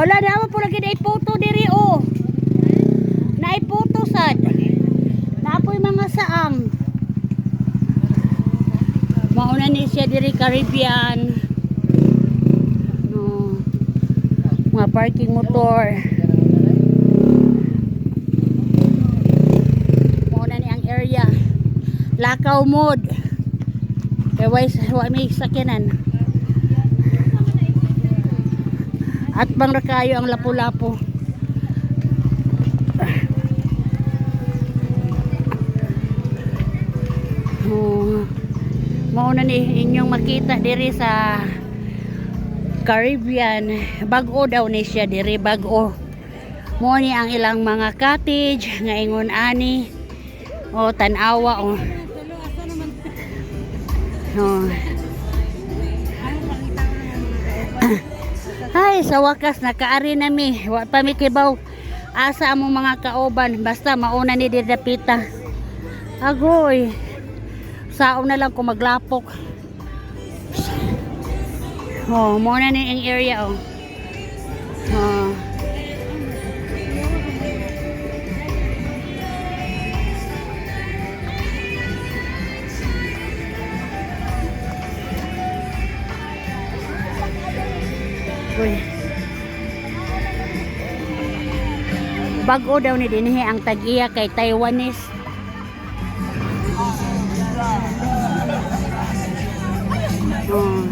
Hala, dawa po lagi na ipoto diri o. Na ipoto sad. Naapoy mga saang. Mauna ni siya diri Caribbean. No. Mga parking motor. Mauna ni ang area. Lakaw mode. Kaya why may sakyanan. At bang rakayo ang lapu-lapu. Mauna ni inyong makita diri sa Caribbean. Bag-o daw ni siya diri, bag-o. Mo ni ang ilang mga cottage nga ingon ani. O tan-awa o. Ay, sa wakas nakaari nami. Wa pa mi kibaw asa among mga kauban, basta mauna ni didapita. Agoy. Saon na lang ko maglapok. Oh, muna ni ang area oh. Oh. Uy. Bag-o daw ni dinhi ang tag-iya kay Taiwanese. Oh.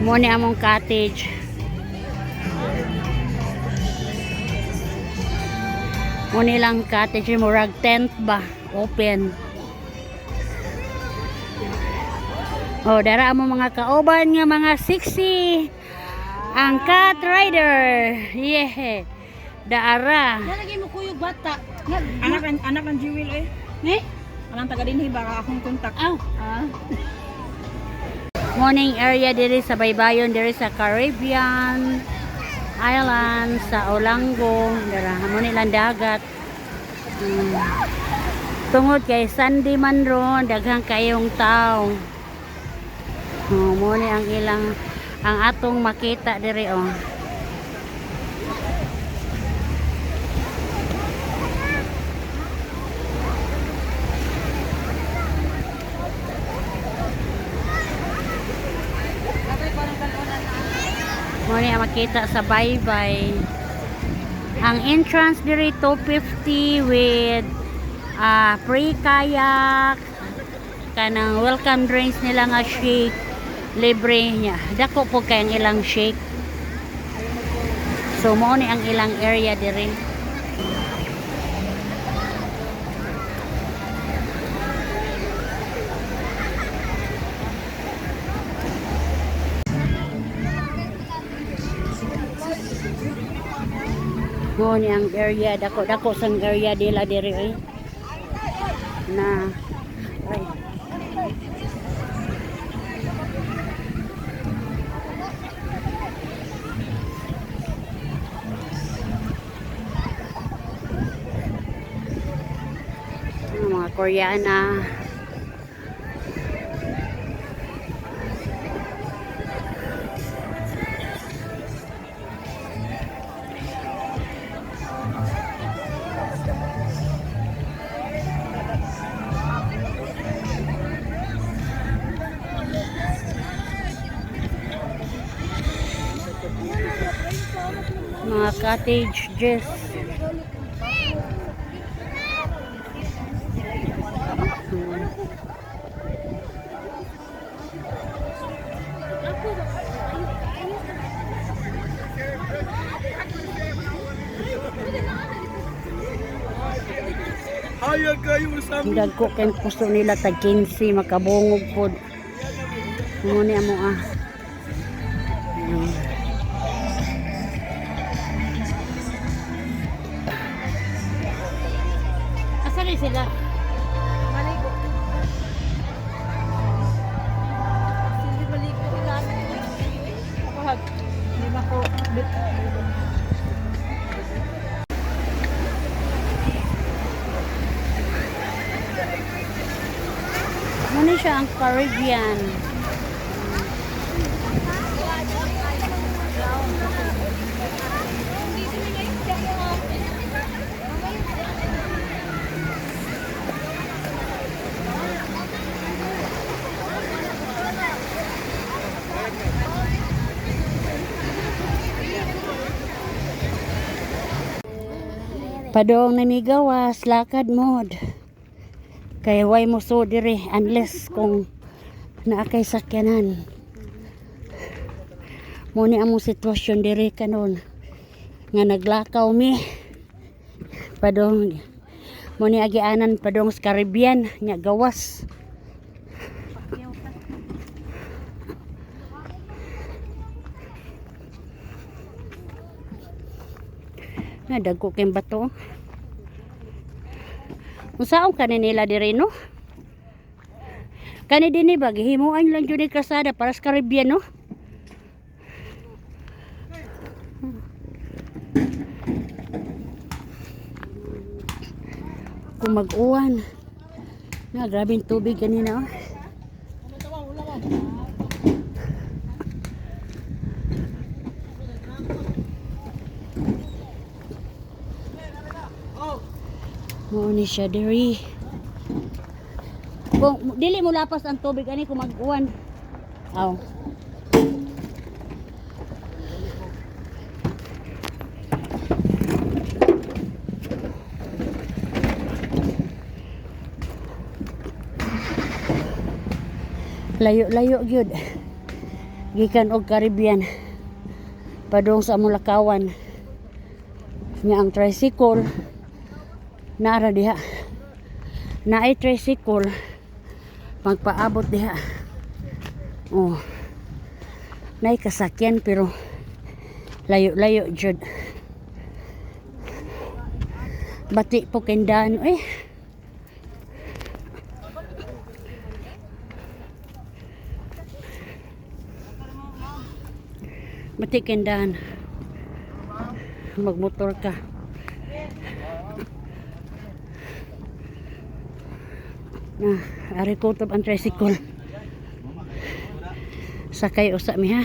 Muna among cottage. Muna lang cottage, murag tent ba? Open. Oh, dara among mga kauban nga mga 60. Ang cat rider. Yeah. Daara. Nalagay mo kuyog bata. Anak ng Jewel eh. Eh? Anong taga dinhi baka akong kontak. Aw. Morning area diri sa baybayon diri sa Caribbean Island sa Olango. Dara mo nilang dagat. Tungod kay Sunday man ron daghang kayong tao. Mo ni ang ilang ang atong makita diri oh. Muna ang makita sa baybay. Ang entrance diri 250 with free kayak, kanang welcome drinks nila nga shake, libre niya. Dako po kay ang ilang shake. So mo ni ang ilang area diri. Mo ni ang area, dako sang area dila diri eh. Na ay. Mga Koreana. Mga cottages. Dagko kay puso nila tag 15 makabungog pod. Muni amo Asa rin sila? Maligo. Sili maligo lang. Ako hag. Hindi ba ko bit. Muna siya ang Caribbean. Padong namigawas, lakad mod. Kaya way mo so dire unless kung naakay sakyanan. Muni among sitwasyon dire kanon. Nga naglakaw mi. Padong muni agianan padong sa Caribbean nya gawas. Nga dagko kay bato. Unsaon kanila dire no? Kani dinhi ba gihimuan lang jud ni kasada para sa Caribbean no? Kung mag-uwan. Na grabing tubig kanina oh. Mo ni siya diri. Kung dili mo lapas ang tubig ani kung mag-uwan. Aw. Layo-layo gyud. Gikan og Caribbean. Padung sa among lakawan. Nya ang tricycle naara diha. Naay tricycle magpaabot diha. Oh. Naay kasakyan pero layo-layo jud. Bati po kendaan eh. Bati kendaan. Magmotor ka. Na, ari ko ang tricycle. Sakay usa mi ha.